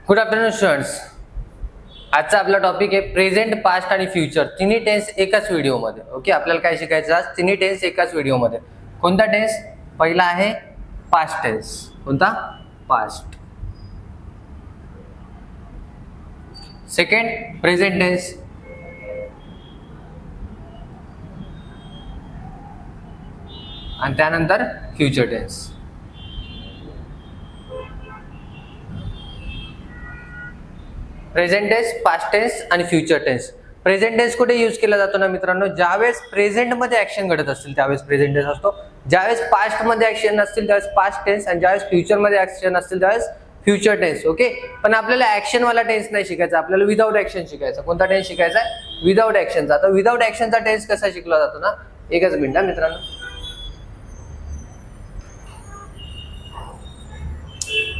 Good afternoon students. आजचा आपला topic आहे प्रेझेंट, पास्ट आणि फ्युचर तिन्ही टेन्स एकाच व्हिडिओमध्ये. ओके, आपल्याला काय शिकायचं आज? तिन्ही टेन्स एकाच व्हिडिओमध्ये. कोणता टेन्स? पहिला आहे पास्ट टेन्स. कोणता? पास्ट. Second present tense. आणि त्यानंतर future tense. Present tense, past tense आणि फ्युचर टेन्स. प्रेझेंट टेन्स कुठे यूज केला जातो ना मित्रांनो? ज्यावेळेस प्रेझेंट मध्ये ऍक्शन घडत असतील त्यावेळेस प्रेझेंट टेन्स असतो. ज्यावेळेस पास्ट मध्ये ऍक्शन नसतील त्यावेळेस पास्ट टेन्स, आणि ज्यावेळेस फ्युचर मध्ये ऍक्शन असतील त्यावेळेस फ्युचर टेन्स. ओके, पण आपल्याला ऍक्शन वाला टेन्स नाही शिकायचा, आपल्याला विदाउट ऍक्शन शिकायचा. कोणता टेन्स शिकायचा आहे? विदाउट ऍक्शनचा. आता विदाउट ऍक्शनचा टेन्स कसा शिकला जातो ना? एकच मिनिट मित्रांनो.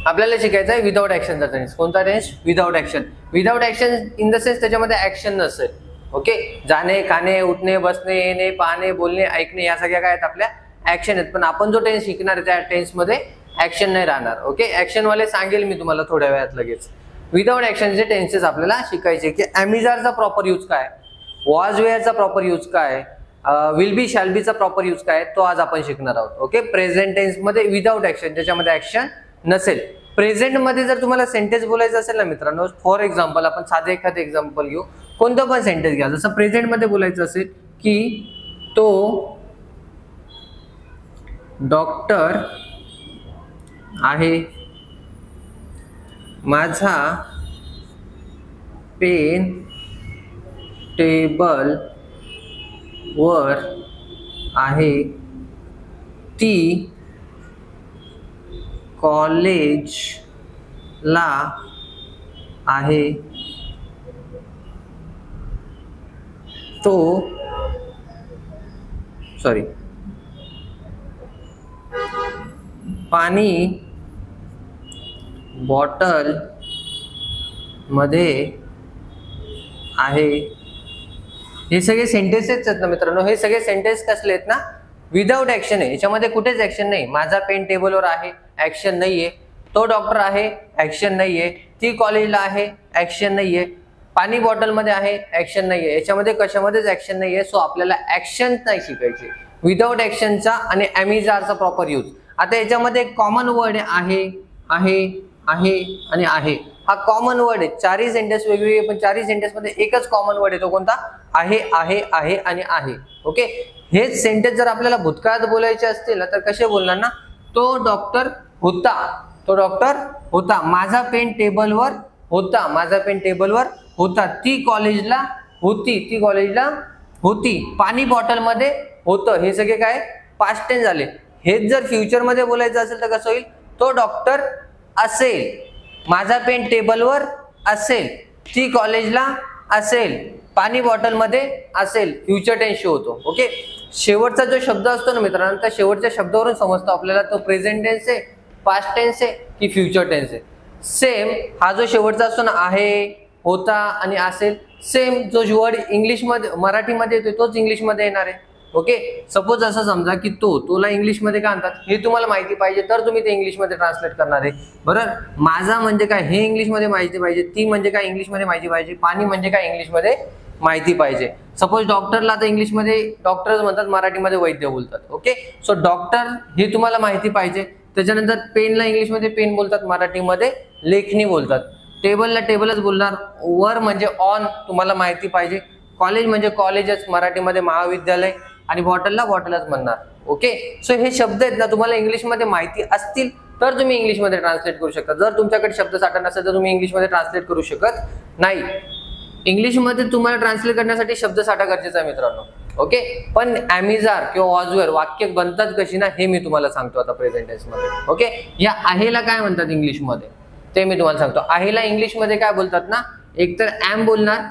आपल्याला शिकायचा आहे विदाउट ऍक्शनचा टेन्स. कोणता tense? Without action. Without action in the sense त्याच्यामध्ये ऍक्शन नसेल. ओके, जाणे, खाणे, उठणे, बसणे, येणे, पाहणे, बोलणे, ऐकणे या सगळ्या काय आहेत? आपल्या ऍक्शन आहेत. पण आपण जो टेन्स शिकणार आहे त्या टेन्स मध्ये ऍक्शन नाही राहणार. ओके, ऍक्शन वाले सांगेल मी तुम्हाला थोड्या वेळात लगेच. विदाउट ऍक्शनचे टेन्सेस आपल्याला शिकायचे की ॲमिजारचा प्रॉपर यूज काय, वॉज वेअरचा प्रॉपर यूज काय, विल बी शॅल बीचा प्रॉपर यूज काय, तो आज आपण शिकणार आहोत. ओके, प्रेझेंट टेन्स मध्ये विदाउट ऍक्शन, ज्याच्यामध्ये ऍक्शन नसेल. प्रेझेंट मध्ये जर तुम्हाला सेंटेन्स बोलायचं असेल ना मित्रांनो, फॉर एक्झाम्पल आपण साधे एखादं एक्झाम्पल घेऊ, कोणतं पण सेंटेन्स घ्या. जसं प्रेझेंट मध्ये बोलायचं असेल की तो डॉक्टर आहे, माझा पेन टेबल वर आहे, ती कॉलेजला आहे, पाणी बॉटल मध्ये आहे. हे सगळे सेंटेन्सेस आहेत ना मित्रांनो. हे सगळे सेंटेन्स कसले आहेत ना? विदाउट ऍक्शन आहे. याच्यामध्ये कुठेच ऍक्शन नाही. माझा पेन टेबलवर आहे, ऍक्शन नाहीये. तो डॉक्टर आहे, ऍक्शन नाहीये. ती कॉलेजला आहे, ऍक्शन नाहीये. पाणी बॉटल मध्ये आहे, ऍक्शन नाहीये. याच्यामध्ये कशामध्येच ऍक्शन नाहीये. सो आपल्याला ऍक्शन नाही शिकायचे. विदाउट ऍक्शनचा आणि ॲमिजारचा प्रॉपर यूज. आता याच्यामध्ये कॉमन वर्ड आहे, आहे, आहे आणि आहे. हा कॉमन वर्ड आहे. चारही सेंटेन्स वेगवेगळे, पण चारही सेंटेन्स मध्ये एकच कॉमन वर्ड येतो. कोणता? आहे, आहे, आहे आणि आहे. ओके, हेच सेंटेन्स जर आपल्याला भूतकाळात बोलायचे असतील तर कसे बोलणार ना? तो डॉक्टर होता, तो डॉक्टर होता, माझा पेन टेबलवर होता, माझा पेन टेबलवर होता, ती कॉलेजला होती, ती कॉलेजला होती, पाणी बॉटल मध्ये होतं. हे सगळे काय? पास्ट टेन्स झाले. हेच जर फ्युचर मध्ये बोलायचं असेल तर कसं होईल? तो डॉक्टर असेल, माझा पेन टेबलवर असेल, ती कॉलेजला असेल, पाणी बॉटल मध्ये असेल. फ्युचर टेन्स शो होतो. ओके, शेवटचा जो शब्द असतो ना मित्रांनो, त्या शेवटच्या शब्दावरून समजतो आपल्याला तो प्रेझेंट टेन्स आहे, पास्ट टेन्स आहे की फ्युचर टेन्स आहे. सेम हा जो शेवटचा असतो ना, आहे, होता आणि असेल, सेम जो वर्ड इंग्लिश मध्ये मराठीमध्ये येतो तोच इंग्लिश मध्ये येणार आहे. ओके, सपोज असं समजा की तोला इंग्लिश मध्ये काय म्हणतात हे तुम्हाला माहिती पाहिजे तर तुम्ही ते इंग्लिश मध्ये ट्रान्सलेट करणार आहे. बरोबर, माझा म्हणजे काय हे इंग्लिश मध्ये माहिती पाहिजे, ती म्हणजे काय इंग्लिश मध्ये माहिती पाहिजे, पाणी म्हणजे काय इंग्लिश मध्ये माहिती पाहिजे. सपोज डॉक्टरला तर इंग्लिश मध्ये डॉक्टर्स म्हणतात, मराठीमध्ये वैद्य बोलतात. ओके, सो डॉक्टर हे तुम्हाला माहिती पाहिजे. त्याच्यानंतर पेनला इंग्लिश मध्ये पेन बोलतात, मराठीमध्ये लेखणी बोलतात. टेबलला टेबलच बोलणार. वर म्हणजे ऑन तुम्हाला माहिती पाहिजे. कॉलेज म्हणजे कॉलेजच, मराठीमध्ये महाविद्यालय, आणि बॉटलला बॉटलच म्हणणार. ओके, सो हे शब्द आहेत ना, तुम्हाला इंग्लिशमध्ये माहिती असतील तर तुम्ही इंग्लिशमध्ये ट्रान्सलेट करू शकता. जर तुमच्याकडे शब्दसाठा नसेल तर तुम्ही इंग्लिशमध्ये ट्रान्सलेट करू शकत नाही. इंग्लिशमध्ये तुम्हाला ट्रान्सलेट करण्यासाठी शब्दसाठा गरजेचा आहे मित्रांनो. ओके, पण ॲमिजार किंवा वॉजवेअर वाक्य बनतात कशी ना हे मी तुम्हाला सांगतो आता प्रेझेंट टेन्स मध्ये. ओके, या आहेला काय म्हणतात इंग्लिशमध्ये ते मी तुम्हाला सांगतो. आहेला इंग्लिशमध्ये काय बोलतात ना? एकतर ॲम बोलणार,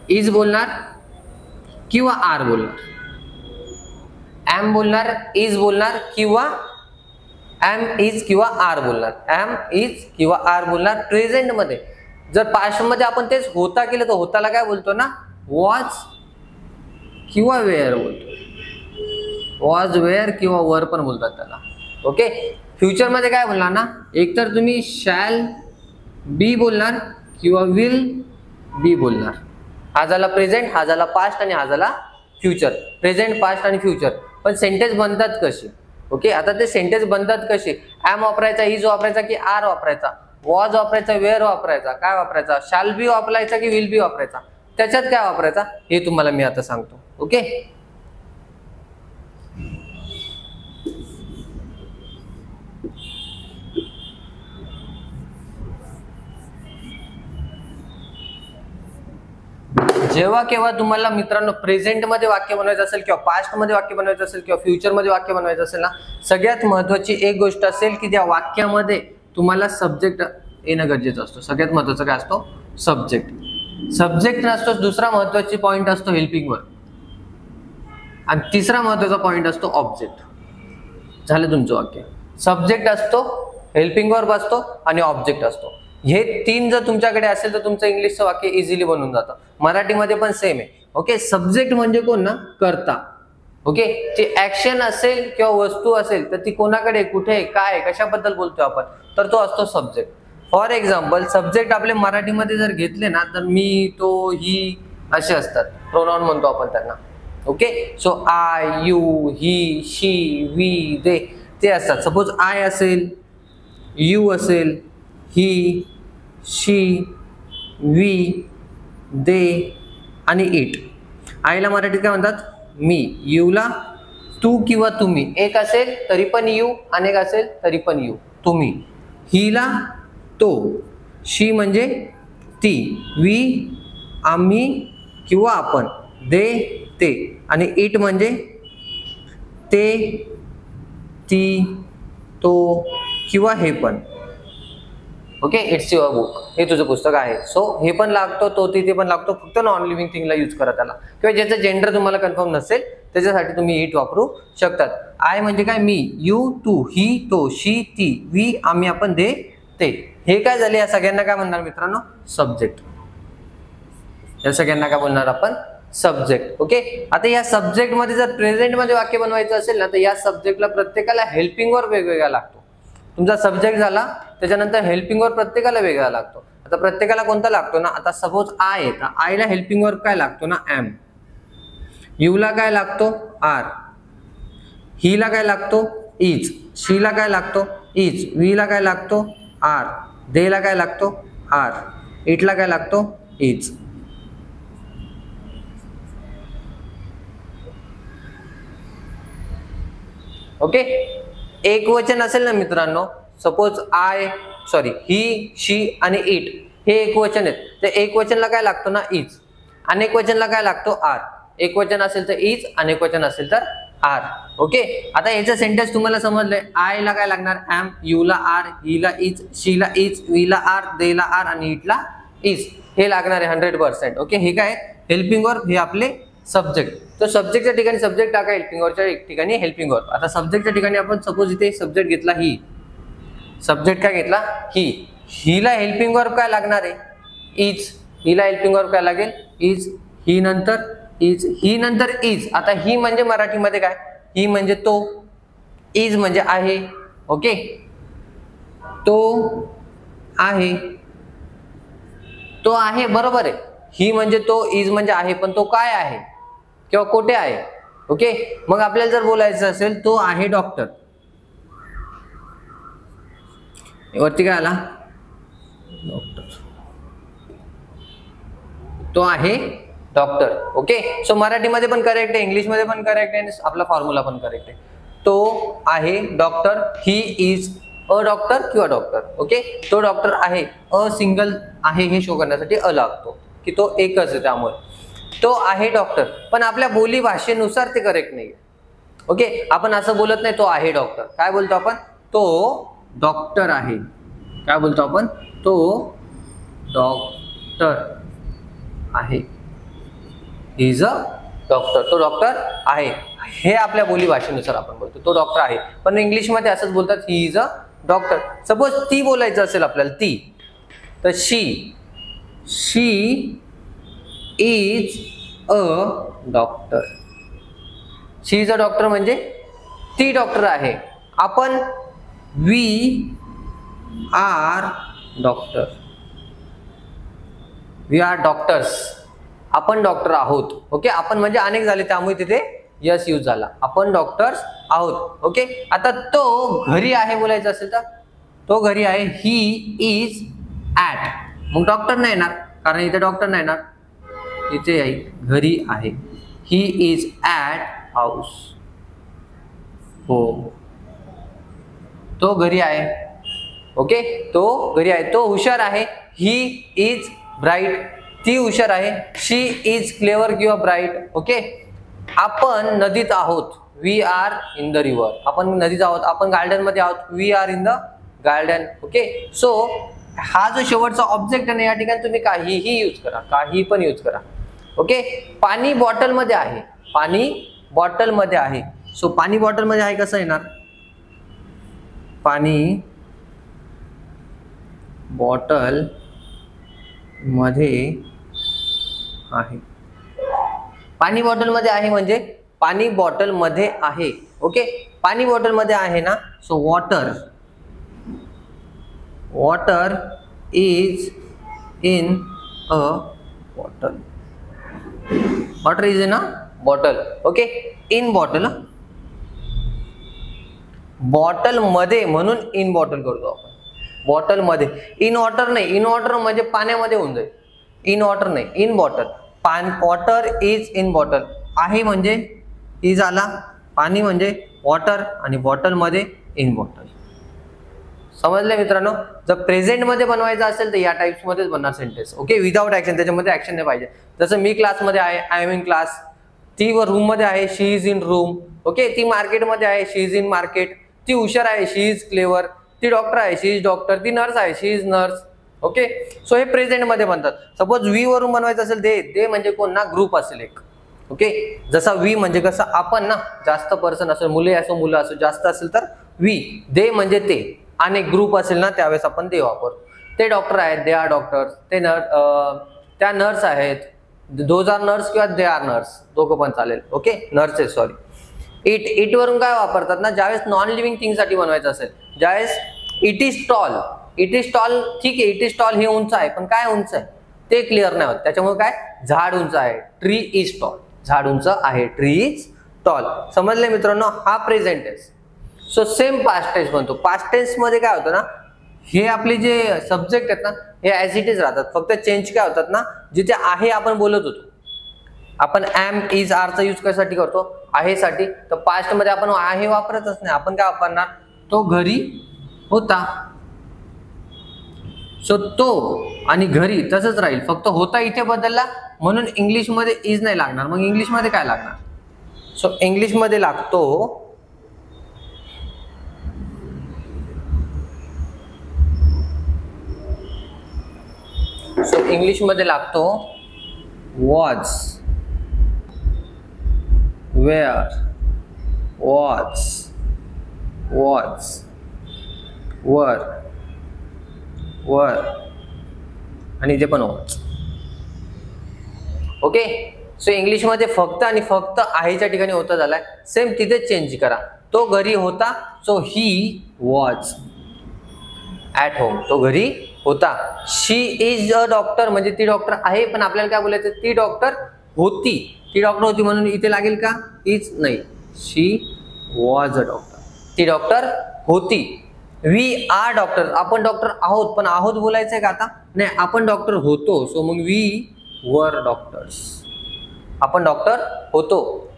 इज बोलणार किंवा आर बोलणार. ॲम बोलणार, इज बोलणार किंवा ॲम, इज किंवा आर बोलणार. ॲम, इज किंवा आर बोलणार प्रेझेंट मध्ये. जर पास्ट मध्ये आपण तेच होता केलं तर होताला काय बोलतो ना? वॉज किंवा वेअर बोलतो. वॉज, वेअर किंवा वर पण बोलतात त्याला. ओके, फ्युचर मध्ये काय बोलणार ना, एकतर तुम्ही शॅल बी बोलणार किंवा विल बी बोलणार. हा झाला प्रेझेंट, हा झाला पास्ट आणि हा झाला फ्युचर. प्रेझेंट, पास्ट आणि फ्युचर. पण सेंटेन्स बनतात कसे? ओके, आता ते सेंटेन्स बनतात कसे? ॲम वापरायचा, इज वापरायचा की आर वापरायचा, वॉज वापरायचा, वेअर वापरायचा, काय वापरायचा, शाल बी वापरायचा की विल बी वापरायचा, त्याच्यात काय वापरायचा हे तुम्हाला मी आता सांगतो. ओके, जेव्हा केव्हा तुम्हाला मित्रांनो प्रेझेंट मध्ये वाक्य बनवायचं असेल किंवा पास्ट मध्ये वाक्य बनवायचं असेल किंवा फ्युचर मध्ये वाक्य बनवायचं असेल ना, सगळ्यात महत्वाची एक गोष्ट असेल की त्या वाक्यामध्ये तुम्हाला सब्जेक्ट येणं गरजेचं असतो. सगळ्यात महत्वाचं काय असतो? सब्जेक्ट. सब्जेक्ट नसतो. दुसरा महत्वाची पॉइंट असतो हेल्पिंग वर्ब आणि तिसरा महत्वाचा पॉइंट असतो ऑब्जेक्ट. झालं तुमचं वाक्य. सब्जेक्ट असतो, हेल्पिंग वर्ब असतो आणि ऑब्जेक्ट असतो. हे तीन जर तुमच्याकडे असेल तर तुमचं इंग्लिशचं वाक्य इझिली बनून जातं. मराठीमध्ये पण सेम आहे. ओके, सब्जेक्ट म्हणजे कोण ना, कर्ता. ओके, ती ऍक्शन असेल किंवा वस्तू असेल तर ती कोणाकडे, कुठे, काय, कशाबद्दल बोलतोय आपण, तर तो असतो सब्जेक्ट. फॉर एक्झाम्पल सब्जेक्ट आपले मराठीमध्ये जर घेतले ना तर मी, तो, ही असे असतात. प्रोनाउन म्हणतो आपण त्यांना. Okay, so I, you, he, she, we, they ते असतात. सपोज आय असेल, यू असेल, ही, शी, वी, दे आणि इट. आयला मराठीत काय म्हणतात? मी. यूला तू किंवा तुम्ही. एक असेल तरी पण यू, अनेक असेल तरी पण यू, तुम्ही. हिला तो, शी म्हणजे ती, वी आम्ही किंवा आपण, दे ते आणि इट म्हणजे ते, ती, तो किंवा हे पण. ओके, इट्स युअर बुक, हे तुझं पुस्तक आहे. सो हे पण लागतो, तो, ती, ते पण लागतो. फक्त नॉन लिव्हिंग थिंगला यूज करा त्याला, किंवा ज्याचं जेंडर तुम्हाला कन्फर्म नसेल त्याच्यासाठी तुम्ही इट वापरू शकतात. आय म्हणजे काय? मी, यू, तू, ही, तो, शी, ती, वी आम्ही, आपण, दे ते. हे काय झाले? या सगळ्यांना काय म्हणणार मित्रांनो? सब्जेक्ट. या सगळ्यांना काय बोलणार आपण? सब्जेक्ट. ओके, आता या सब्जेक्ट मध्ये जर प्रेझेंट मध्ये वाक्य बनवायचं असेल ना तर या सब्जेक्टला प्रत्येकाला हेल्पिंग वर्ब वेगवेगळा लागतो. तुमचा सब्जेक्ट झाला त्याच्यानंतर हेल्पिंग वर्ब प्रत्येकाला वेगळा लागतो. आता प्रत्येकाला कोणता लागतो ना, आता सपोज आय आहे तर आयला हेल्पिंग वर्ब काय लागतो ना? एम. यूला काय लागतो? आर. हिला काय लागतो? इज. शीला काय लागतो? इज. वीला काय लागतो? आर. देला काय लागतो? आर. इटला काय लागतो? इज. ओके, एक वचन असेल ना मित्रांनो, सपोज आय, सॉरी, ही, शी आणि इट हे एक वचन आहेत. तर एक वचनला काय लागतो ना? इज. अनेक वचनला काय लागतो? आर. एक वचन असेल तर इज, अनेक वचन असेल तर आर. ओके, आता याचं सेंटेन्स तुम्हाला समजलंय. आय ला काय लागणार? एम. यूला आर. हिला इज. शीला इज. वीला आर. देला आर आणि इटला इज. हे लागणार आहे 100%. ओके, हे काय? Helping verb. हे आपले सब्जेक्ट. तर सब्जेक्टच्या ठिकाणी सब्जेक्ट टाका, हेल्पिंग वर्बच्या ठिकाणी हेल्पिंग वर्ब. आता सब्जेक्टच्या ठिकाणी आपण सपोज इथे सब्जेक्ट घेतला ही. सब्जेक्ट काय घेतला? ही. हिला हेल्पिंग वर्ब काय लागणार आहे? इज. हिला हेल्पिंग वर्ब काय लागेल? इज. ही नंतर इज. ही नंतर इज. आता ही म्हणजे मराठीमध्ये काय? ही म्हणजे तो. इज म्हणजे आहे. ओके, तो आहे. तो आहे, बरोबर आहे. ही म्हणजे तो, इज म्हणजे आहे, पण तो काय आहे किंवा कुठे आहे? ओके, मग आपल्याला जर बोलायचं असेल तो आहे डॉक्टर. वरती काय आला? डॉक्टर. तो आहे डॉक्टर. ओके, सो मराठीमध्ये पण करेक्ट आहे, इंग्लिशमध्ये पण करेक्ट आहे आणि आपला फॉर्म्युला पण करेक्ट आहे. तो आहे doctor. He is a doctor किंवा डॉक्टर. ओके, तो डॉक्टर आहे. अ सिंगल आहे हे शो करण्यासाठी अ लागतो की तो एकच आहे, त्यामुळे तो आहे डॉक्टर. पण आपल्या बोली भाषेनुसार ते करेक्ट नाही. ओके, आपण असं बोलत नाही तो आहे डॉक्टर. काय बोलतो आपण? तो डॉक्टर आहे. काय बोलतो आपण? तो डॉक्टर आहे. Is a doctor. तो डॉक्टर आहे. हे आपल्या बोली भाषेनुसार आपण बोलतो तो डॉक्टर आहे. पण इंग्लिशमध्ये असंच बोलतात, he is a doctor. Suppose ती बोलायचं असेल आपल्याला, ती, तर she is a doctor. She is a doctor म्हणजे ती डॉक्टर आहे. आपण we are doctor, we are doctors, आपण डॉक्टर आहोत. ओके, आपण म्हणजे अनेक झाले त्यामुळे तिथे यस यूज झाला. आपण डॉक्टर्स आहोत. ओके, आता तो घरी आहे बोलायचं असेल तर तो घरी आहे, ही इज ॲट. मग डॉक्टर नाही येणार कारण इथे डॉक्टर नाही येणार, इथे आहे घरी आहे. He is at house, home. तो घरी आहे. ओके, तो घरी आहे. तो हुशार आहे, ही इज ब्राईट, ती हुशार आहे. शी इज क्लेवर किंवा ब्राईट. ओके, आपण नदीत आहोत, we are in the river. आपण नदीत आहोत, आपण गार्डन मध्ये आहोत, we are in the garden. Okay, so हा जो शेवटचा ऑब्जेक्ट आहे या ठिकाणी तुम्ही काहीही यूज करा, काही पण यूज करा. ओके, पाणी बॉटल मध्ये आहे, पाणी बॉटल मध्ये आहे. सो पाणी बॉटल मध्ये आहे कसं येणार, पाणी बॉटल मध्ये आहे. पाणी बॉटल मध्ये आहे म्हणजे पाणी बॉटल मध्ये आहे. ओके, पाणी बॉटल मध्ये आहे ना, so water, water is in a bottle, water is in a bottle. Okay, in bottle, bottle मध्ये म्हणून इन बॉटल करतो आपण, बॉटल मध्ये. इन वॉटर नाही, इन वॉटर म्हणजे पाण्यामध्ये होऊन जाईल, इन वॉटर नाही, in bottle. Water is in bottle, आहे म्हणजे इज आला, पाणी म्हणजे वॉटर आणि बॉटल मध्ये इन बॉटल. समजले मित्रांनो. जर प्रेझेंट मध्ये बनवायचं असेल तर या टाइप्स मध्येच बनणार सेंटेन्स. ओके, विदाउट ऍक्शन, त्याच्यामध्ये ऍक्शन नाही पाहिजे. जसं मी क्लासमध्ये आहे, आय एम इन क्लास. ती रूम मध्ये आहे, she is in room. Okay, ती मार्केटमध्ये आहे, शी इज इन मार्केट. ती हुशार आहे, शी इज क्लेवर. ती डॉक्टर आहे, शी इज डॉक्टर. ती नर्स आहे, she is nurse. Okay, so हे प्रेझेंट मध्ये बनतात. सपोज वी वरून बनवायचं असेल, दे म्हणजे कोण ना, ग्रुप असेल एक. ओके, जसा वी म्हणजे कसं आपण ना, जास्त पर्सन असेल, मुले असो मुलं असो, जास्त असेल तर वी. दे म्हणजे ते, आणि ग्रुप असेल ना त्यावेळेस आपण ते वापरतो. ते डॉक्टर आहेत, दे आर डॉक्टर्स. ते त्या नर्स आहेत, दोज आर नर्स किंवा दे आर नर्स, दोघं पण चालेल. ओके, नर्स आहे, सॉरी. इट, इट वरून काय वापरतात ना, ज्यावेळेस नॉन लिव्हिंग थिंग साठी बनवायचं असेल, ज्यावेळेस it is tall, it is tall, ठीक आहे, इट इज टॉल हे उंच आहे, पण काय उंच आहे ते क्लिअर नाही होत. त्याच्यामुळे काय, झाड उंच आहे, ट्री इज टॉल, झाड उंच आहे, ट्री इज टॉल. समजले मित्रांनो, हा present tense. So same past tense बनतो. पास्ट टेन्स मध्ये काय होतं ना, हे आपले जे सब्जेक्ट आहेत ना, हे ऍज इट इज राहतात, फक्त चेंज काय होतात ना, जिथे आहे आपण बोलत होतो, आपण एम इज आरचा यूज कशासाठी करतो, आहे साठी. तर पास्ट मध्ये आपण आहे वापरतच नाही, आपण काय वापरणार, तो घरी होता. सो तो आणि घरी तसंच राहील, फक्त होता इथे बदलला म्हणून इंग्लिश मध्ये इज नाही लागणार. मग इंग्लिश मध्ये काय लागणार, सो इंग्लिश मध्ये लागतो इंग्लिश मध्ये लागतो वॉज, वेअर, वॉज, वॉज, वर, वर, आणि इथे पण वॉज. ओके, सो इंग्लिश मध्ये फक्त आणि फक्त आहेच्या ठिकाणी होता झालाय, सेम तिथेच चेंज करा. तो घरी होता, so he was at home, तो घरी होता. शी इज अ डॉक्टर म्हणजे ती डॉक्टर आहे, पण आपल्याला काय बोलायचं, ती डॉक्टर होती, ती डॉक्टर होती म्हणून इथे लागेल का, इज नाही. शी वॉज अ डॉक्टर, ती डॉक्टर होती. वी आर डॉक्टर, आपण डॉक्टर आहोत, पण आहोत बोलायचंय का आता, नाही, आपण डॉक्टर होतो. सो मग वी वर डॉक्टर्स, आपण डॉक्टर होतो.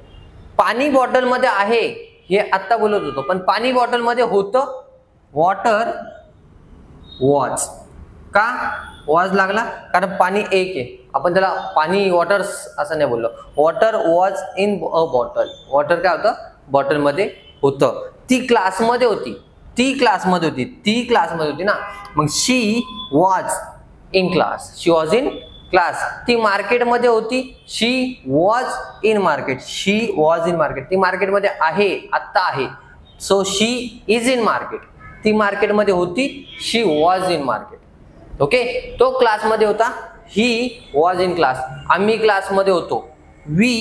पाणी बॉटल मध्ये आहे हे आता बोलत होतो, पण पाणी बॉटल मध्ये होतं, वॉटर वॉज. का वॉज लागला, कारण पाणी एक आहे, आपण त्याला पाणी वॉटर्स असं नाही बोललो. Water was in a bottle, water काय होतं, बॉटल मध्ये होतं. ती क्लासमध्ये होती, ती क्लासमध्ये होती, ती क्लासमध्ये होती ना. मग she was in class, she was in class. ती मार्केटमध्ये होती, she was in market, she was in market. ती मार्केटमध्ये आहे, आत्ता आहे, so she is in market. ती मार्केटमध्ये होती, she was in market. Okay, तो क्लासमध्ये होता, ही वॉज इन क्लास. आम्ही क्लासमध्ये होतो, वी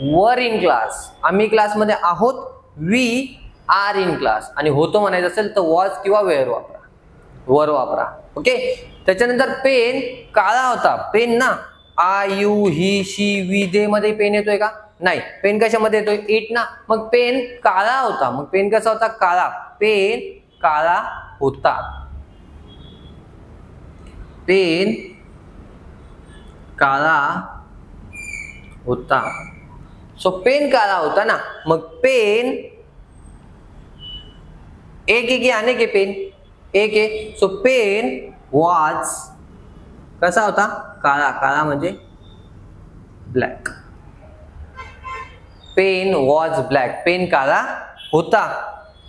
वर इन क्लास. आम्ही क्लासमध्ये आहोत, वी आर इन क्लास, आणि होतो म्हणायचं असेल तर वॉज किंवा वेअर वापरा, वर वापरा. ओके. त्याच्यानंतर पेन काळा होता. पेन ना I you he she we they मध्ये पेन येतोय का? नाही. पेन कशामध्ये येतोय? इट ना. मग पेन काळा होता. मग पेन कसा होता? काळा. पेन काळा होता. पेन काळा होता. सो पेन काळा होता ना. मग पेन एक आहे की अनेक आहे? पेन एक आहे. सो पेन वॉज कसा होता? काळा. काळा म्हणजे black. Pen was black. Pen काळा होता.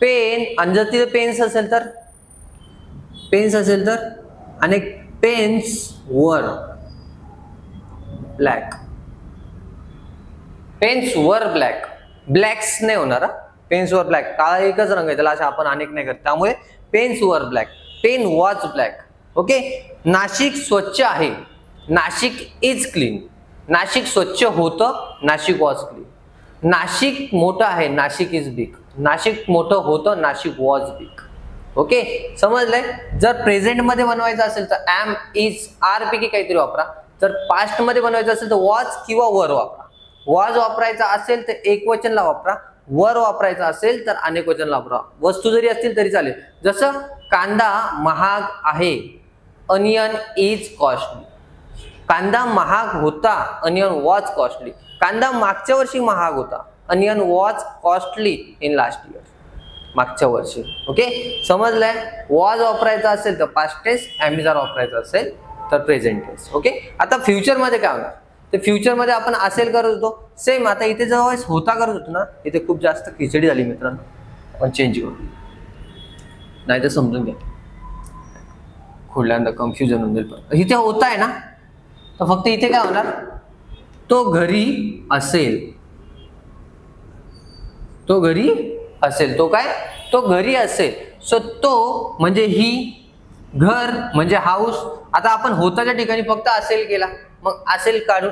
पेन, आणि जर तिथे पेन्स असेल तर, पेन्स असेल तर, आणि pens were black. Pens were black. Blanks नाही होणार. Pens were black. काळा एकच रंग आहे, त्याला अशा आपण अनेक नाही करत, त्यामुळे pens were black. Pen was black. Okay. Nashik स्वच्छ आहे. Nashik is clean. नाशिक स्वच्छ होतं. Nashik was clean. नाशिक मोठं आहे. Nashik is big. नाशिक मोठं होतं. Nashik was big. ओके. समजलंय? जर प्रेझेंट मध्ये बनवायचं असेल तर एम, इज, आर पैकी काहीतरी वापरा. जर पास्ट मध्ये बनवायचं असेल तर वॉज किंवा वर वापरा. वॉज वापरायचा असेल तर एकवचनला वापरा. वर वापरायचा असेल तर अनेक वचनला वापरा. वस्तू जरी असतील तरी चालेल. जसं कांदा महाग आहे. Onion is costly. कांदा महाग होता. Onion was costly. कांदा मागच्या वर्षी महाग होता. Onion was costly in last year. मागच्या वर्षी. ओके. समजलंय? वॉज वापरायचा असेल तर past tense, am is are वापरायचा असेल तर प्रेझेंट टेन्स. ओके. आता फ्युचर मध्ये काय होणार? तर फ्युचर मध्ये आपण असेल करत होतो. सेम आता इथे जेव्हा होता करत होतो ना, इथे खूप जास्त खिचडी झाली मित्रांनो. आपण चेंज करू, नाही तर समजून घ्या. खोडल्यांदा कन्फ्युजन होऊन जाईल. इथे होता आहे ना, तर फक्त इथे काय होणार? तो घरी असेल. तो घरी असेल. तो काय? तो घरी असेल. सो तो म्हणजे ही, घर म्हणजे हाऊस. आता आपण होताच्या ठिकाणी फक्त असेल केला, मग असेल काढून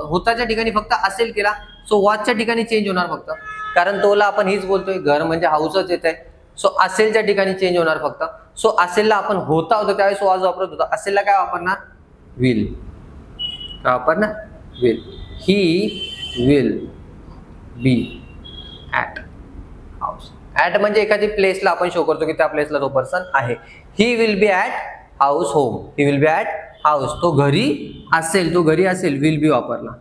होताच्या ठिकाणी फक्त असेल केला. सो वॉजच्या ठिकाणी चेंज होणार फक्त, कारण तोला आपण हीच बोलतोय. घर म्हणजे हाऊसच येत आहे. सो असेलच्या ठिकाणी चेंज होणार फक्त. सो असेलला आपण होता होतो त्यावेळेस वॉज वापरत होता. असेलला काय वापरणार? विल. काय वापरणार? Will. He will be at house. At म्हणजे एखादी प्लेसला आपण शो करतो की त्या प्लेसला तो पर्सन आहे. ही will be at house home. He will be at house. तो घरी असेल. तो घरी असेल. विल बी वापरला.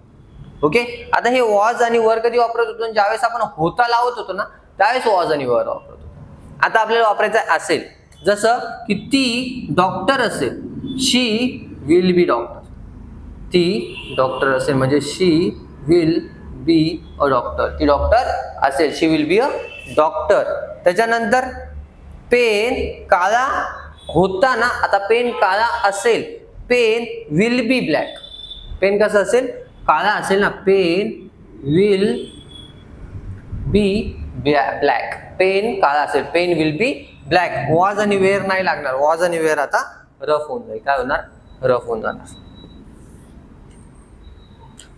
ओके. आता हे वॉज आणि वर कधी वापरत होतो? ज्यावेळेस आपण होता लावत होतो ना, त्यावेळेस वॉज आणि वर वापरत होतो. आता आपल्याला वापरायचं असेल. जसं की ती डॉक्टर असेल. She will be doctor. ती डॉक्टर असेल म्हणजे she will be a doctor. ती डॉक्टर असेल. She will be a doctor. त्याच्यानंतर पेन काळा होता ना. आता पेन काळा असेल. Pen will be black. Pen कसं असेल? काळा असेल ना. Pen will be black. Pen काळा असेल. Pen will be black. Was आणि वेअर नाही लागणार. वॉज आणि वेअर आता रफ होऊन जाईल. काय होणार? रफ होऊन जाणार.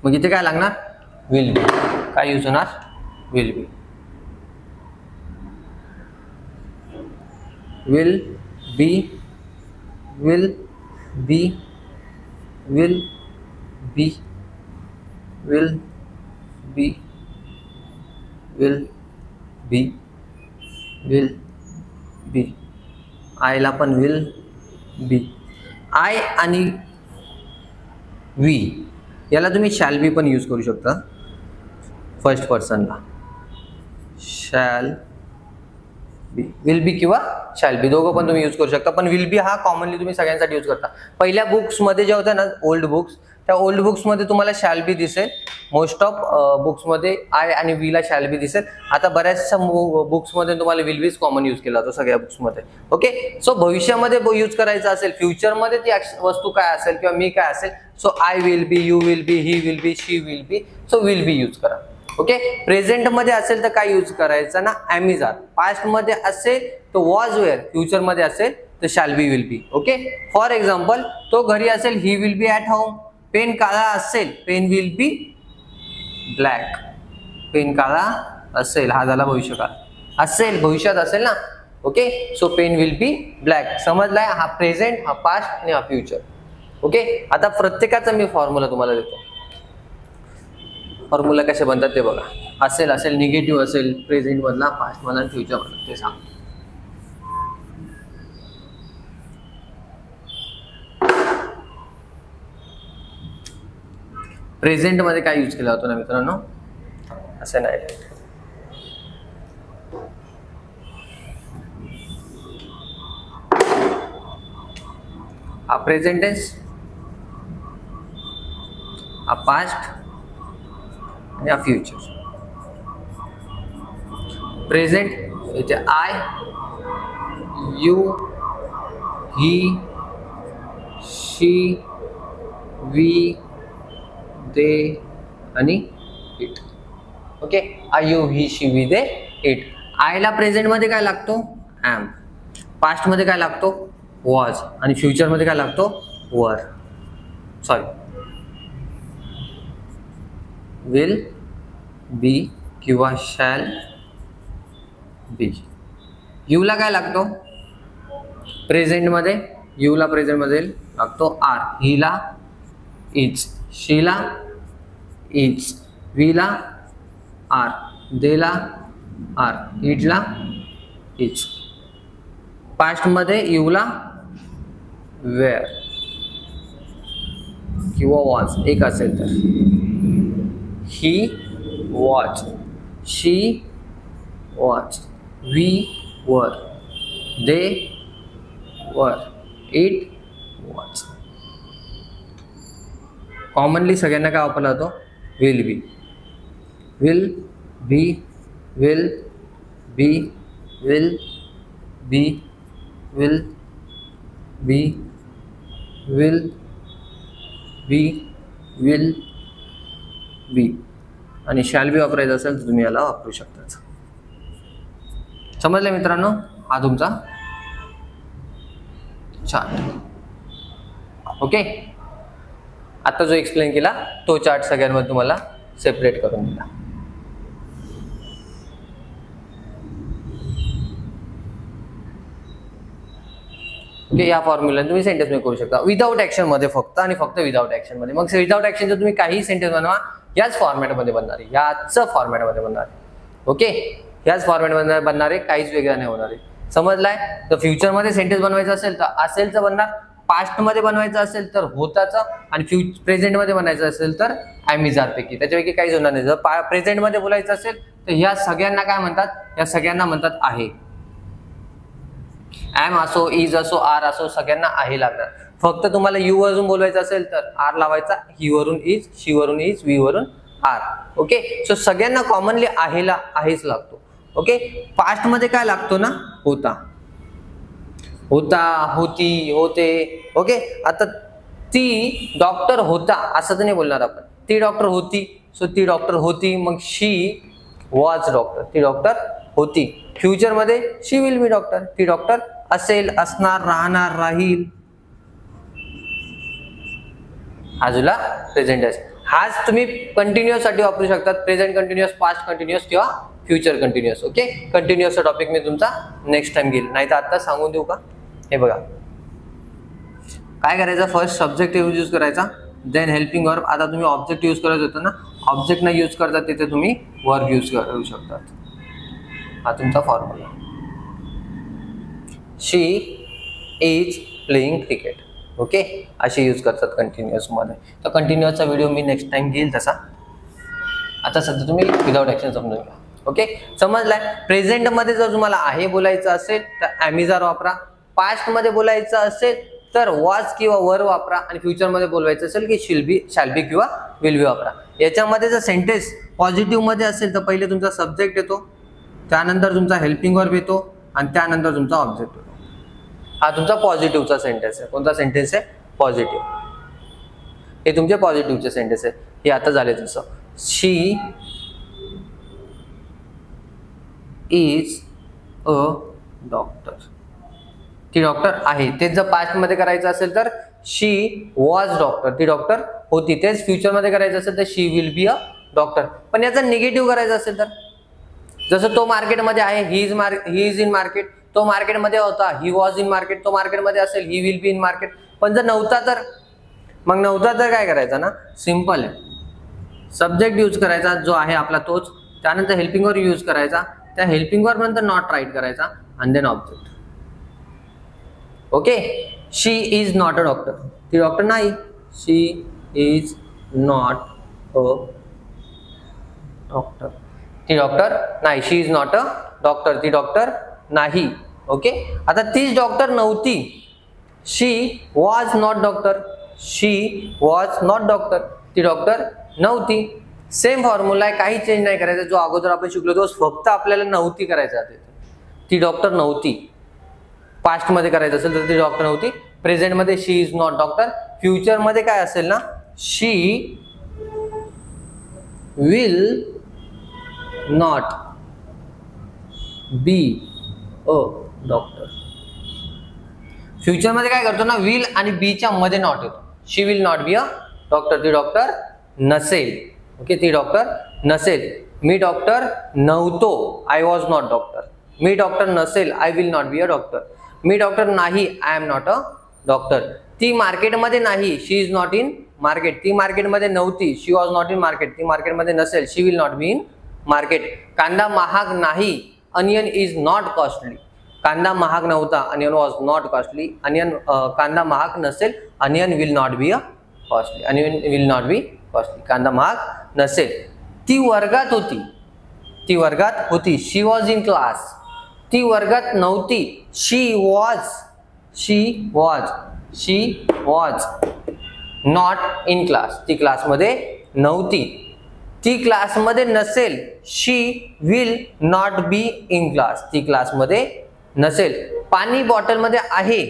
मग इथे काय लागणार? Will be. काय यूज होणार? Will be. Will be, will be, will be, will be, will be, will बी. आयला पण विल बी. आय आणि वी याला तुम्ही शॅल बी पण यूज करू शकता. फर्स्ट पर्सनला शॅल बी, विल बी किंवा शॅल बी दोघं पण तुम्ही यूज करू शकता. पण विल बी हा कॉमनली तुम्ही सगळ्यांसाठी यूज करता. पहिल्या बुक्स मध्ये जे होत्या ना, ओल्ड बुक्स, त्या ओल्ड बुक्स मध्ये तुम्हाला शॅल बी दिसेल. मोस्ट ऑफ बुक्स मध्ये आय आणि वी ला शॅल बी दिसेल. आता बऱ्याचशा बुक्स मध्ये तुम्हाला विल बीच कॉमन यूज केला जातो सगळ्या बुक्स मध्ये. ओके. सो भविष्यामध्ये यूज करायचं असेल, फ्युचर मध्ये ती वस्तू काय असेल किंवा मी काय असेल, so I will be, you will be, he will B, she will B. So will be use करा. ओके. प्रेझेंट मध्ये असेल तर काय यूज करायचं ना? M is R. पास्ट मध्ये असेल तर वॉज वेअर. फ्युचर मध्ये असेल तर shall be, will be. Okay. For example, तो घरी असेल. He will be at home. Pen काळा असेल. Pen will be black. Pen काळा असेल. हा झाला भविष्यकाळ. असेल, भविष्यात असेल ना. Okay, so pen will be black. समजलाय? हा प्रेझेंट, हा पास्ट आणि हा फ्युचर. ओके, आता प्रत्येकाचा मी फॉर्म्युला तुम्हाला देतो. फॉर्म्युला कसे बनतात ते बघा. असेल निगेटिव्ह असेल प्रेझेंट मधला, पास्ट मधला, फ्युचर मधला, ते सांग. प्रेझेंट मध्ये काय यूज केला होता ना मित्रांनो? असं नाही, हा प्रेझेंट टेन्स, हा पास्ट आणि हा फ्युचर. प्रेझेंट इथे I, you, he, she, we, they आणि it. Okay, I, you, he, she, we, they, it. आयला प्रेझेंट मध्ये काय लागतो? एम. पास्ट मध्ये काय लागतो? वॉज. आणि फ्युचर मध्ये काय लागतो? वर. सॉरी, विल, बी किंवा शॅल बी. यूला काय लागतो प्रेझेंट मध्ये? यूला प्रेझेंट मध्ये लागतो आर. हिला इज, शीला इज, वीला आर, देला आर, इटला इज. पास्ट मध्ये यूला वेअर किंवा वॉज एक असेल तर. He was, she was, we were, they वर, इट वॉच. कॉमनली सगळ्यांना काय वापरला जातो? Will be. Will be, will be, will be, will be, will be, will be. आणि शॅल बी वापरायचं असेल तर तुम्ही याला वापरू शकता. समजलं मित्रांनो? हा तुमचा चार्ट. ओके, आता जो एक्सप्लेन केला तो चार्ट सगळ्यांमध्ये तुम्हाला सेपरेट करून दिला. ओके, या फॉर्म्युला तुम्ही सेंटेन्स मध्ये करू शकता विदाउट ऍक्शन मध्ये, फक्त आणि फक्त विदाउट ऍक्शन मध्ये. मग विदाउट ऍक्शन जर तुम्ही काही सेंटेन्स बनवा, याच फॉर्मॅट मध्ये बनणार आहे, याच फॉर्मॅट मध्ये बनणार आहे. ओके, याच फॉर्मॅट मध्ये बनणार आहे, काहीच वेगळं नाही होणार आहे. समजलाय? तर फ्युचर मध्ये सेंटेन्स बनवायचं असेल तर असेलचं बनणार, पास्ट मध्ये बनवायचं असेल तर होताचं, आणि प्रेझेंट मध्ये बनायचं असेल तर ॲमिजार पैकी, त्याच्यापैकी काहीच होणार नाही. जर प्रेझेंट मध्ये बोलायचं असेल तर ह्या सगळ्यांना काय म्हणतात? या सगळ्यांना म्हणतात आहे. एम असो, इज असो, आर असो, सगळ्यांना आहे लागणार. फक्त तुम्हाला यू वरून बोलवायचं असेल तर आर लावायचा, ही वरून इज, शी वरून इज, वी वरून आर. ओके, सो सगळ्यांना कॉमनली आहेला आहेच लागतो. ओके, पास्ट मध्ये काय लागतो ना? होता, होता, होती, होते. ओके, आता ती डॉक्टर होता असं तर नाही बोलणार आपण. ती डॉक्टर होती, सो ती डॉक्टर होती. मग शी वॉज डॉक्टर, ती डॉक्टर होती. फ्युचर मध्ये शी विल बी डॉक्टर, ती डॉक्टर असेल, असणार, राहणार, राहील. बाजूला प्रेझेंट असेल. हाच तुम्ही कंटिन्युअस साठी वापरू शकतात. प्रेझेंट कंटिन्युअस, पास्ट कंटिन्युअस किंवा फ्युचर कंटिन्युअस. ओके, कंटिन्युअसचा टॉपिक मी तुमचा नेक्स्ट टाइम घेईल, नाही तर आता सांगून देऊ का? हे बघा काय करायचं. फर्स्ट सब्जेक्ट यूज करायचा, देन हेल्पिंग वर्ब. आता तुम्ही ऑब्जेक्ट यूज करत होता ना, ऑब्जेक्ट न यूज करता तिथे तुम्ही वर्ब यूज करू शकतात. हा तुमचा formula. She is playing cricket. Okay, असे यूज करतात कंटिन्युअस मध्ये. तर कंटिन्युअसचा व्हिडिओ मी नेक्स्ट टाइम घेईल तसा. आता सध्या तुम्ही विदाउट ऍक्शन समजून घ्या. ओके, समजलाय? प्रेझेंट मध्ये जर तुम्हाला आहे बोलायचं असेल तर ॲमिजार वापरा. पास्ट मध्ये बोलायचं असेल तर वॉज किंवा वर वापरा. आणि फ्युचर मध्ये बोलवायचं असेल की शॅल बी किंवा विल बी वापरा. याच्यामध्ये जर सेंटेन्स पॉझिटिव्ह मध्ये असेल तर पहिले तुमचा सब्जेक्ट येतो, त्यानंतर तुमचा हेल्पिंग वर्ब येतो आणि त्यानंतर तुमचा ऑब्जेक्ट येतो. हा तुमचा पॉझिटिव्हचा सेंटेन्स आहे. कोणता सेंटेन्स आहे? पॉझिटिव्ह. हे तुमचे पॉझिटिव्हचे सेंटेन्स आहे. हे आता झाले तसं. शी इज अ डॉक्टर, ती डॉक्टर आहे. तेच जर पास्ट मध्ये करायचं असेल तर शी वॉज डॉक्टर, ती डॉक्टर होती. तेच फ्युचर मध्ये करायचं असेल तर शी विल बी अ डॉक्टर. पण याचा निगेटिव्ह करायचं असेल तर, जसं तो मार्केटमध्ये आहे, ही इज इन मार्केट, तो मार्केटमध्ये होता, ही वॉज इन मार्केट, तो मार्केटमध्ये असेल, he will be in market. पण जर नव्हता तर मग नव्हता तर काय करायचं ना, सिंपल आहे, सब्जेक्ट यूज करायचा जो आहे आपला तोच, त्यानंतर हेल्पिंग वर्ब यूज करायचा, त्या हेल्पिंग वर्ब नंतर नॉट राईट करायचा आणि then object. Okay. She is not a doctor, ती डॉक्टर नाही. She is not a doctor, ती डॉक्टर नाही. She is not a doctor, ती डॉक्टर नाही. ओके. आता तीच डॉक्टर नव्हती. She was not doctor, she was not doctor, ती डॉक्टर नव्हती. सेम फॉर्म्युला आहे, काही चेंज नाही करायचा. जो अगोदर आपण शिकलो तो फक्त आपल्याला नव्हती करायचा. ती डॉक्टर नव्हती. पास्ट मध्ये करायचं असेल तर ती डॉक्टर नव्हती. प्रेझेंट मध्ये she is not doctor. Future मध्ये काय असेल ना, she will not be a doctor. Future मध्ये काय करतो ना, विल आणि बीच्या मध्ये नॉट येतो. She will not be a doctor, ती डॉक्टर नसेल. ओके, ती डॉक्टर नसेल. मी डॉक्टर नव्हतो, आय वॉज नॉट डॉक्टर. मी डॉक्टर नसेल, I will not be a doctor. मी डॉक्टर नाही, I am not a doctor. ती मार्केटमध्ये नाही, she is not in market. ती मार्केटमध्ये नव्हती, she was not in market. ती मार्केटमध्ये नसेल, she will not be in market. कांदा महाग नाही, अनियन इज नॉट कॉस्टली. कांदा महाग नव्हता, अनियन वॉज नॉट कॉस्टली. कांदा महाग नसेल, onion will not be a costly. Onion will not be costly. कांदा महाग नसेल. ती वर्गात होती, ती वर्गात होती. She was in class. ती वर्गात नव्हती. She was not in class. ती क्लासमध्ये नव्हती. ती क्लासमध्ये नसेल. She will not be in class. ती क्लासमध्ये नसेल. पाणी बॉटलमध्ये आहे.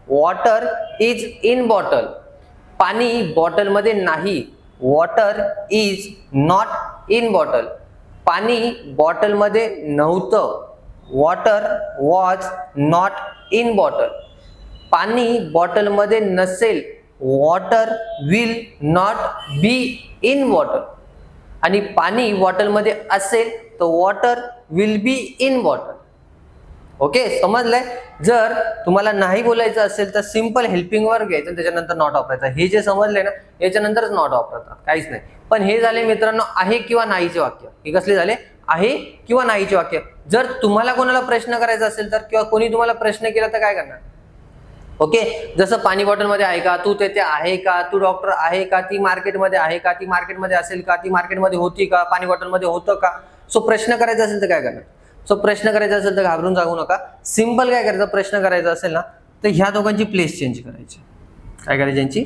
Water is in bottle. पाणी बॉटलमध्ये नाही. Water is not in bottle. पाणी बॉटलमध्ये नव्हतं. Water was not in bottle. पाणी बॉटलमध्ये नसेल. Water will not be in bottle. आणि पाणी बॉटलमध्ये असेल तर water will be in bottle. Okay, समजलंय. जर तुम्हाला नाही बोलायचं असेल तर सिंपल हेल्पिंग वर्ब घ्यायचं, त्याच्यानंतर नॉट वापरायचा. हे जे समजले ना, याच्यानंतरच नॉट वापरतात, काहीच नाही. पण हे झाले मित्रांनो आहे किंवा नाहीचे वाक्य. हे कसले झाले, आहे किंवा नाहीचे वाक्य. जर तुम्हाला कोणाला प्रश्न करायचा असेल तर, किंवा कोणी तुम्हाला प्रश्न केला तर काय करणार. ओके, जसं पाणी बॉटलमध्ये आहे का, तू तेथे आहे का, तू डॉक्टर आहे का, ती मार्केटमध्ये आहे का, ती मार्केटमध्ये असेल का, ती मार्केटमध्ये होती का, पाणी बॉटलमध्ये होतं का. सो प्रश्न करायचा असेल तर काय करणार. सो प्रश्न करायचा असेल तर घाबरून जाऊ नका. सिंपल काय करायचं, प्रश्न करायचा असेल ना तर ह्या दोघांची प्लेस चेंज करायची. काय करायची, यांची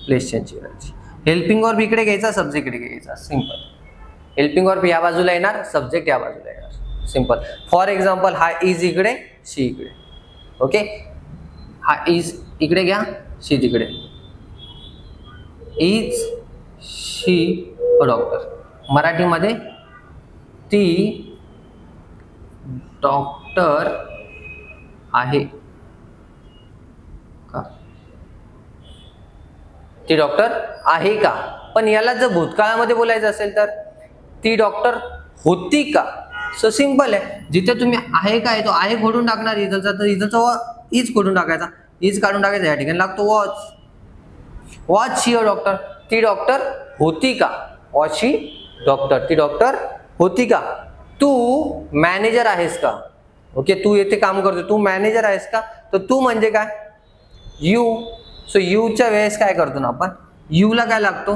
प्लेस चेंज करायची. हेल्पिंग वर्ब इकडे घ्यायचा, सब्जेक्ट इकडे घ्यायचा. सिंपल. हेल्पिंग वर्ब या बाजूला येणार, सब्जेक्ट या बाजूला येणार. सिंपल. फॉर एक्झाम्पल हा इज इकडे, शी इकडे. ओके, हा इज इकडे घ्या, शी तिकडे. Is she a doctor. मराठीमध्ये ती डॉक्टर आहे का. ती डॉक्टर आहे का. पण याला जर भूतकाळामध्ये बोलायचं असेल तर ती डॉक्टर होती का. सो सिंपल आहे. जिथे तुम्ही आहे का आहे तो आहे खोडून टाकणार इथलचा, तर इथलचा इज खोडून टाकायचा. इज काढून टाकायचा, या ठिकाणी लागतो was. Was she a doctor. ती डॉक्टर होती का. Was she doctor. ती डॉक्टर होती का. तू मॅनेजर आहेस का. ओके, तू येथे काम करतो, तू मॅनेजर आहेस का. तर तू म्हणजे काय, यू. सो यूच्या वेळेस काय करतो ना आपण, यू ला काय लागतो,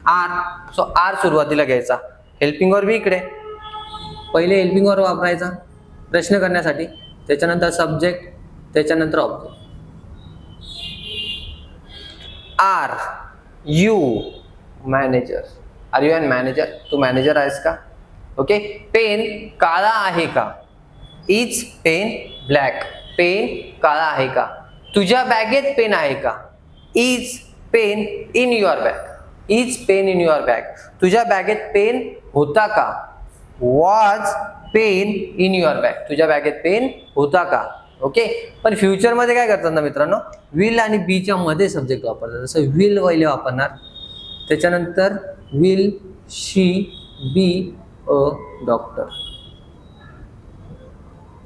आर. सो आर सुरुवातीला घ्यायचा. हेल्पिंग वर्ब इकडे, पहिले हेल्पिंग वर्ब वापरायचा प्रश्न करण्यासाठी, त्याच्यानंतर सब्जेक्ट, त्याच्यानंतर object. Are you manager. Are you an manager. तू मॅनेजर आहेस का. ओके, पेन काळा आहे का. Is pen black. पेन काळा आहे का. तुझ्या बॅगेत पेन आहे का. Is pain in your bag. Is pain in your bag. तुझ्या बॅगेत पेन होता का. Was pain in your bag. तुझ्या बॅगेत पेन होता का. ओके, पण फ्युचर मध्ये काय करतात ना मित्रांनो, विल आणि बीच्या मध्ये सब्जेक्ट वापरतात. जसं विल पहिले वापरणार, त्याच्यानंतर will she be a doctor.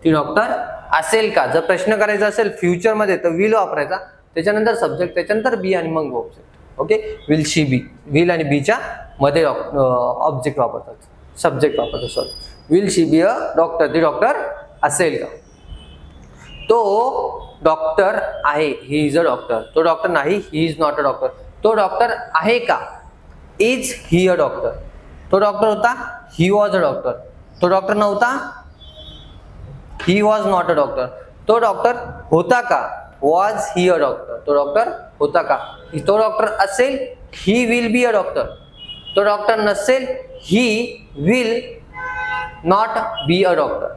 ती डॉक्टर असेल का. जर प्रश्न करायचा असेल फ्युचर मध्ये तर विल वापरायचा, त्याच्यानंतर सब्जेक्ट, त्याच्यानंतर बी आणि मग object. Okay, will she be, will आणि बीच्या मध्ये ऑब्जेक्ट वापरतात, सब्जेक्ट वापरतात. Sorry, will she be a doctor, ती डॉक्टर असेल का. तो डॉक्टर आहे, ही इज अ डॉक्टर. तो डॉक्टर नाही, he is not a doctor. तो डॉक्टर आहे का, इज ही अ डॉक्टर. तो डॉक्टर होता, ही वॉज अ डॉक्टर. तो डॉक्टर नव्हता, he was not a doctor. तो डॉक्टर होता का, वॉज ही अ डॉक्टर. तो डॉक्टर होता का. तो डॉक्टर असेल, he will be a doctor. तो डॉक्टर नसेल, he will not be a doctor.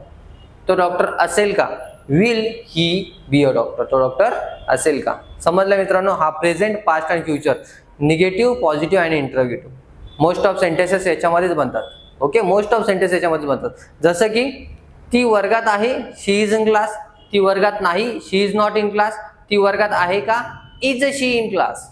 तो डॉक्टर असेल का, will he B a doctor. तो डॉक्टर असेल का. समजलं मित्रांनो. हा प्रेझेंट, पास्ट आणि फ्युचर, निगेटिव्ह, पॉझिटिव्ह आणि इंटरोगेटिव्ह. मोस्ट ऑफ सेंटेन्सेस याच्यामध्येच बनतात. ओके, मोस्ट ऑफ सेंटेन्स याच्यामध्ये बनतात. जसं की ती वर्गात आहे, शी इज इन क्लास. ती वर्गात नाही, she is not in class. ती वर्गात आहे का, is she in class.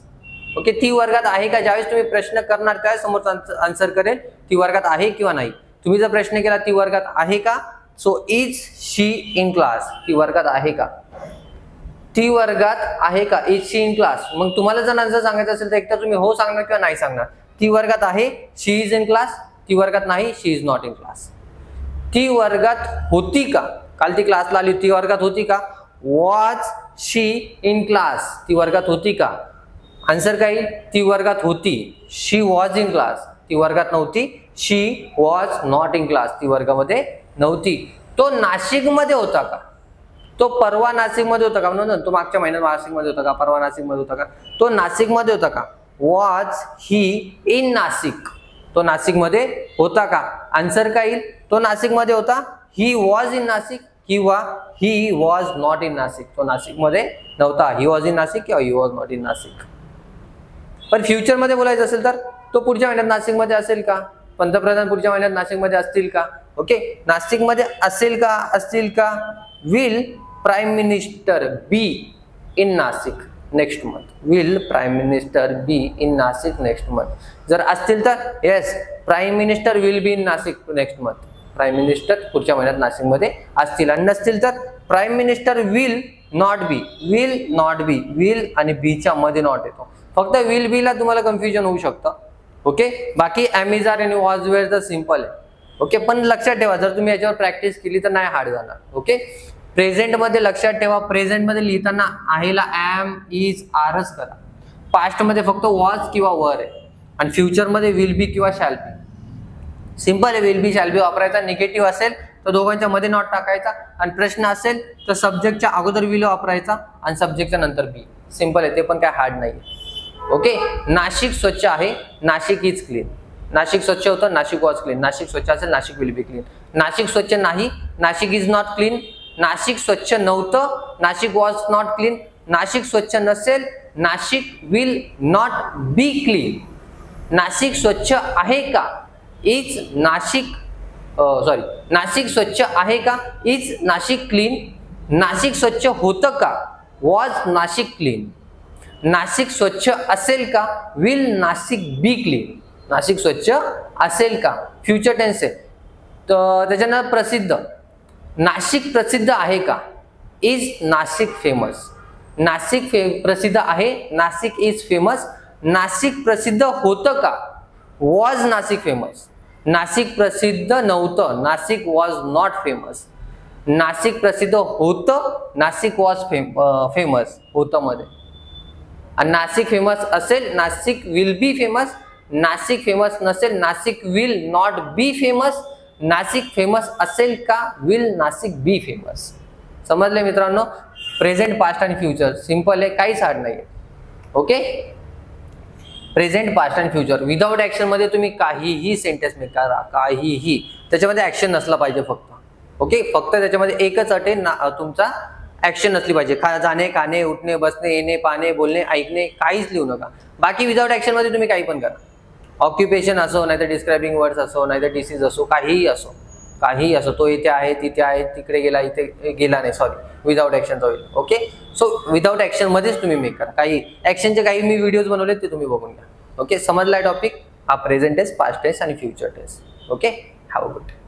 Okay, ती वर्गात आहे का, ज्यावेळेस तुम्ही प्रश्न करणार त्यावेळेस समोरचा आन्सर करेल ती वर्गात आहे किंवा नाही. तुम्ही जर प्रश्न केला ती वर्गात आहे का, so is she in class. ती वर्गात आहे का, ती वर्गात आहे का, इज शी इन क्लास. मग तुम्हाला जर आन्सर सांगायचं असेल तर एकतर तुम्ही हो सांगणार किंवा नाही सांगणार. ती वर्गात आहे, शी इज इन क्लास. ती वर्गात नाही, she is not in class. ती वर्गात होती का, काल ती क्लासला आली, ती वर्गात होती का, वॉज शी इन क्लास. ती वर्गात होती का. आन्सर काय येईल, ती वर्गात होती, शी वॉज इन क्लास. ती वर्गात नव्हती, she was not in class. ती वर्गामध्ये नव्हती. तो नाशिक मध्ये होता का, तो परवा नाशिक मध्ये होता का, म्हणून तो मागच्या महिन्यात नाशिक मध्ये होता का, परवा नाशिक मध्ये होता का, तो नाशिक मध्ये होता का. Was he in Nashik. तो नाशिक मध्ये होता का. आन्सर काय येईल, तो नाशिक मध्ये होता, ही वॉज इन नाशिक किंवा he was not in Nashik. तो नाशिक मध्ये नव्हता, ही वॉज इन नाशिक किंवा he was not in Nashik. पण फ्युचर मध्ये बोलायचं असेल तर तो पुढच्या महिन्यात नाशिक मध्ये असेल का, पंतप्रधान पुढच्या महिन्यात नाशिक मध्ये असतील का. ओके, नाशिक मध्ये असेल का, असतील का. Will prime minister be in Nashik next month. Will prime minister be in Nashik next month. जर असतील तर yes, prime minister will be in Nashik next month. Prime minister पुढच्या महिन्यात नाशिक मध्ये असतील. आणि नसतील तर prime minister will not B. Will not B, will आणि बीच्या मध्ये नॉट येतो. फक्त विल बी ला तुम्हाला कन्फ्युजन होऊ शकतं. ओके, बाकी ॲमेझॉन आणि वॉज वेअर तर सिम्पल आहे. ओके, पण लक्षात ठेवा जर तुम्ही याच्यावर प्रॅक्टिस केली तर नाही हार्ड जाणार. ओके, प्रेझेंट मध्ये लक्षात ठेवा, प्रेझेंट मध्ये लिहिताना आहेला ॲम, इज, आरच करा. पास्ट मध्ये फक्त वॉज किंवा वर आहे. आणि फ्युचर मध्ये विल बी किंवा शॅल बी. सिंपल आहे, विल बी शॅल बी वापरायचा. निगेटिव्ह असेल तर दोघांच्या मध्ये नॉट टाकायचा. आणि प्रश्न असेल तर सब्जेक्टच्या अगोदर विल वापरायचा आणि सब्जेक्टच्या नंतर बी. सिंपल आहे, ते पण काय हार्ड नाही. ओके, नाशिक स्वच्छ आहे, नाशिक इज क्लीन. नाशिक स्वच्छ होतं, नाशिक वॉज क्लीन. नाशिक स्वच्छ असेल, Nashik will B clean. Nashik स्वच्छ नाही, Nashik is not clean. Nashik स्वच्छ नव्हतं, Nashik was not clean. Nashik स्वच्छ नसेल, Nashik will not B clean. Nashik स्वच्छ आहे का, इज नाशिक सॉरी नाशिक स्वच्छ आहे का, इज नाशिक क्लीन. नाशिक स्वच्छ होतं का, वॉज नाशिक क्लीन. नाशिक स्वच्छ असेल का, will Nashik B clean. Nashik स्वच्छ असेल का, फ्युचर टेन्स आहे. तर त्याच्यानंतर प्रसिद्ध, नाशिक प्रसिद्ध आहे का, इज नाशिक फेमस. नाशिक प्रसिद्ध आहे, नाशिक इज फेमस. नाशिक प्रसिद्ध होतं का, वॉज नाशिक फेमस. नाशिक प्रसिद्ध नव्हतं, Nashik was not famous. Nashik प्रसिद्ध होतं, नाशिक वॉज फेमस होतं मध्ये. आणि नाशिक फेमस असेल, Nashik will be famous. Nashik famous नसेल, Nashik will not be famous. Nashik famous असेल का, विल नाशिक बी फेमस. समजले मित्रांनो. प्रेझेंट, पास्ट आणि फ्युचर सिंपल आहे, काहीच हार्ड नाही. ओके, प्रेझेंट, पास्ट आणि फ्युचर विदाउट ऍक्शन मध्ये तुम्ही काहीही सेंटेन्स मेक करा, काहीही. त्याच्यामध्ये ऍक्शन नसला पाहिजे फक्त. ओके, फक्त त्याच्यामध्ये एकच अट आहे, तुमचा ऍक्शन नसली पाहिजे. जाणे, खाणे, उठणे, बसणे, येणे, पाहणे, बोलणे, ऐकणे, काहीच लिहू नका. बाकी विदाउट ऍक्शन मध्ये तुम्ही काही पण करा. ऑक्युपेशन असो, नाहीतर डिस्क्रायबिंग वर्ड्स असो, नाहीतर डिसीज असो, काहीही असो, काहीही असो. तो इथे आहे, तिथे आहे, तिकडे गेला, इथे गेला नाही, सॉरी, विदाउट ऍक्शनचा होईल. ओके, सो विदाउट ऍक्शन मध्येच तुम्ही मेक करा. काही ऍक्शनचे काही मी व्हिडिओज बनवले ते तुम्ही बघून घ्या. ओके, समजलाय टॉपिक. हा प्रेझेंट टेन्स, पास्ट टेन्स आणि future tense. Okay, have a good day.